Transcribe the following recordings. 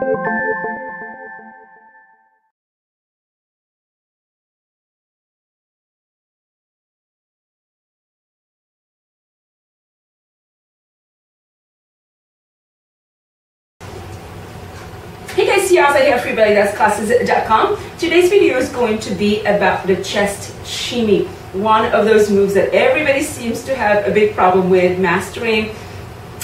Hey guys, Ciaza here, freebelly.classes.com. Today's video is going to be about the chest shimmy, one of those moves that everybody seems to have a big problem with mastering,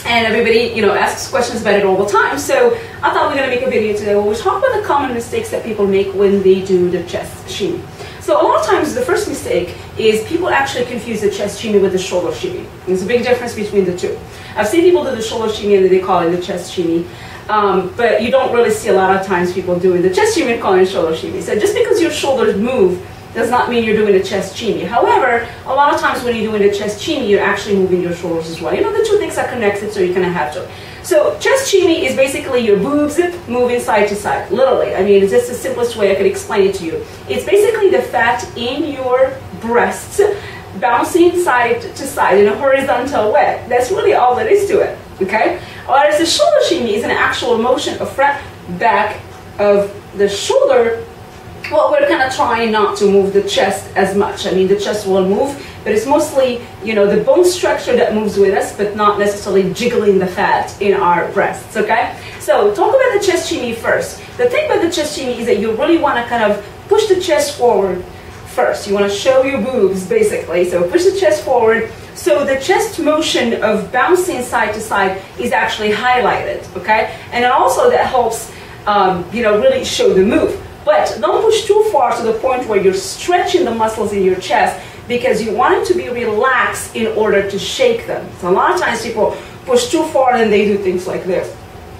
and everybody, asks questions about it all the time. So I thought we're going to make a video today where we talk about the common mistakes that people make when they do the chest shimmy. So a lot of times the first mistake is people actually confuse the chest shimmy with the shoulder shimmy. There's a big difference between the two. I've seen people do the shoulder shimmy and they call it the chest shimmy. But you don't really see a lot of times people doing the chest shimmy and calling it shoulder shimmy. So just because your shoulders move does not mean you're doing a chest shimmy. However, a lot of times when you're doing the chest shimmy, you're actually moving your shoulders as well. The two things are connected, so you kind of have to. So chest shimmy is basically your boobs moving side to side, literally. I mean, it's just the simplest way I could explain it to you. It's basically the fat in your breasts bouncing side to side in a horizontal way. That's really all there is to it, okay? Whereas the shoulder shimmy is an actual motion of front, back of the shoulder. Well, we're kind of trying not to move the chest as much. I mean, the chest will move, but it's mostly, the bone structure that moves with us, but not necessarily jiggling the fat in our breasts, okay? So talk about the chest shimmy first. The thing about the chest shimmy is that you really want to kind of push the chest forward first. You want to show your boobs, basically. So push the chest forward. So the chest motion of bouncing side to side is actually highlighted, okay? And then also that helps, really show the move. But don't push too far to the point where you're stretching the muscles in your chest, because you want them to be relaxed in order to shake them. So a lot of times people push too far and they do things like this.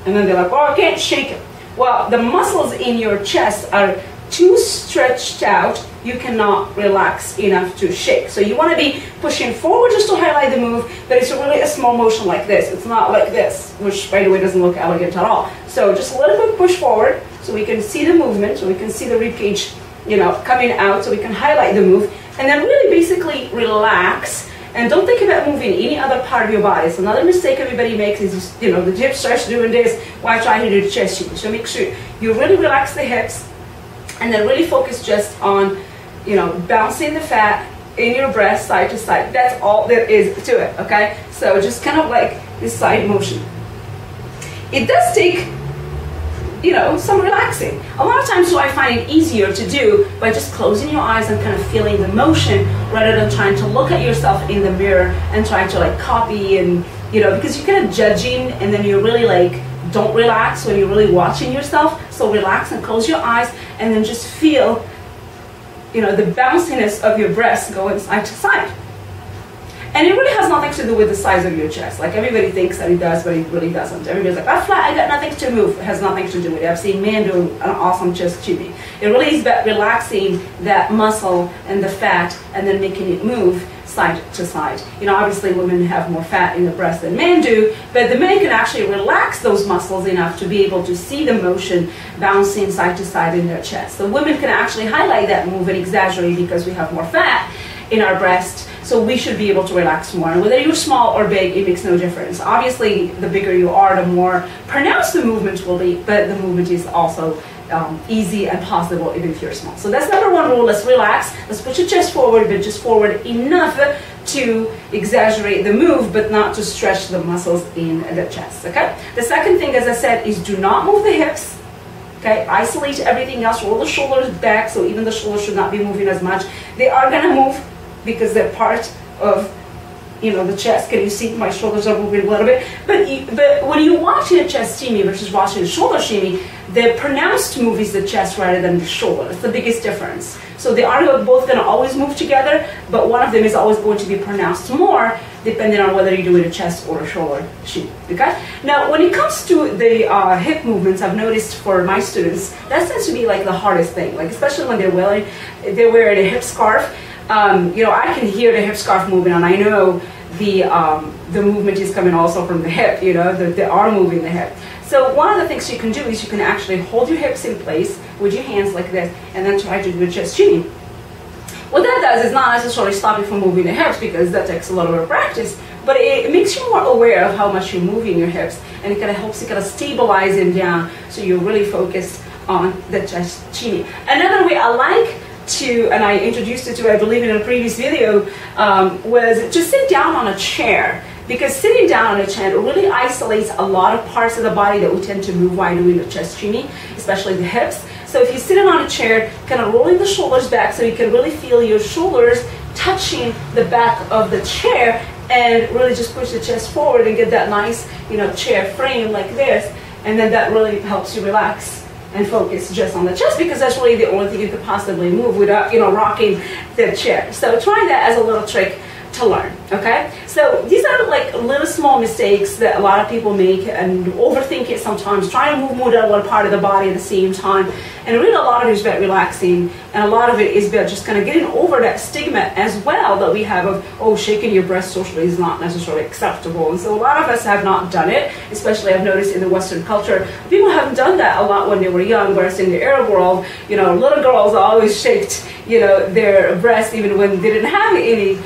And then they're like, oh, I can't shake it. Well, the muscles in your chest are too stretched out. You cannot relax enough to shake. So you want to be pushing forward just to highlight the move, but it's really a small motion like this. It's not like this, which by the way doesn't look elegant at all. So just a little bit push forward so we can see the movement, so we can see the ribcage, coming out, so we can highlight the move, and then really basically relax. And don't think about moving any other part of your body. So another mistake everybody makes is, just, the hip starts doing this while trying to do the chest shimmy. So make sure you really relax the hips, and then really focus just on, bouncing the fat in your breast side to side. That's all there is to it, okay? So just kind of like this side motion. It does take, some relaxing. A lot of times, so I find it easier to do by just closing your eyes and kind of feeling the motion rather than trying to look at yourself in the mirror and trying to like copy and, because you're kind of judging and then you're really like, don't relax when you're really watching yourself. So relax and close your eyes and then just feel, the bounciness of your breasts going side to side. And it really has nothing to do with the size of your chest. Like everybody thinks that it does, but it really doesn't. Everybody's like, I'm flat, I got nothing to move. It has nothing to do with it. I've seen men do an awesome chest shimmy. It really is about relaxing that muscle and the fat and then making it move side to side. Obviously women have more fat in the breast than men do, but the men can actually relax those muscles enough to be able to see the motion bouncing side to side in their chest. The women can actually highlight that move and exaggerate because we have more fat in our breast, so we should be able to relax more. And whether you're small or big, it makes no difference. Obviously, the bigger you are, the more pronounced the movement will be, but the movement is also easy and possible even if you're small. So that's number one rule. Let's relax. Let's put your chest forward, but just forward enough to exaggerate the move, but not to stretch the muscles in the chest, okay? The second thing, as I said, is do not move the hips. Okay, isolate everything else, roll the shoulders back, so even the shoulders should not be moving as much. They are gonna move because they're part of, the chest. Can you see my shoulders are moving a little bit? But when you're watching a chest shimmy versus watching a shoulder shimmy, the pronounced move is the chest rather than the shoulder. That's the biggest difference. So they are both gonna always move together, but one of them is always going to be pronounced more, depending on whether you're doing a chest or a shoulder shimmy, okay? Now, when it comes to the hip movements, I've noticed for my students, that tends to be like the hardest thing, like especially when they're wearing a hip scarf. I can hear the hip scarf moving, and I know the movement is coming also from the hip, they are moving the hip. So one of the things you can do is you can actually hold your hips in place with your hands like this, and then try to do a chest shimmy. What that does is not necessarily stop you from moving the hips, because that takes a little bit of practice, but it makes you more aware of how much you're moving your hips, and it kind of helps you kind of stabilize them down so you're really focused on the chest shimmy. Another way I like to, and I introduced it to, I believe, in a previous video, was to sit down on a chair. Because sitting down on a chair really isolates a lot of parts of the body that we tend to move while doing the chest shimmy, especially the hips. So if you're sitting on a chair, kind of rolling the shoulders back so you can really feel your shoulders touching the back of the chair, and really just push the chest forward and get that nice, chair frame like this, and then that really helps you relax and focus just on the chest, because that's really the only thing you could possibly move without, rocking the chair. So try that as a little trick to learn, okay? So these are like little small mistakes that a lot of people make and overthink it sometimes, trying to move more than one part of the body at the same time. And really a lot of it is about relaxing, and a lot of it is about just kind of getting over that stigma as well that we have of, oh, shaking your breast socially is not necessarily acceptable. And so a lot of us have not done it, especially I've noticed in the Western culture. People haven't done that a lot when they were young, whereas in the Arab world, little girls always shaked, their breasts even when they didn't have any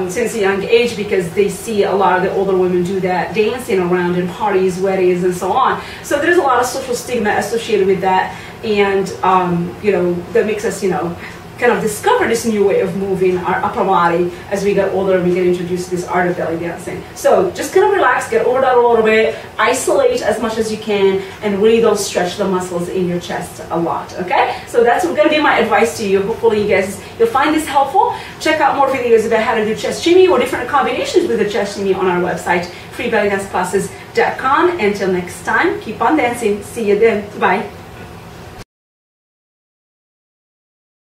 since a young age, because they see a lot of the older women do that, dancing around in parties, weddings, and so on. So there's a lot of social stigma associated with that, and that makes us, kind of discover this new way of moving our upper body as we get older and we get introduced to this art of belly dancing. So just kind of relax, get over that a little bit, isolate as much as you can, and really don't stretch the muscles in your chest a lot, okay? So that's going to be my advice to you. Hopefully you'll find this helpful. Check out more videos about how to do chest shimmy or different combinations with the chest shimmy on our website, freeballydanceclasses.com. Until next time, keep on dancing. See you then. Bye.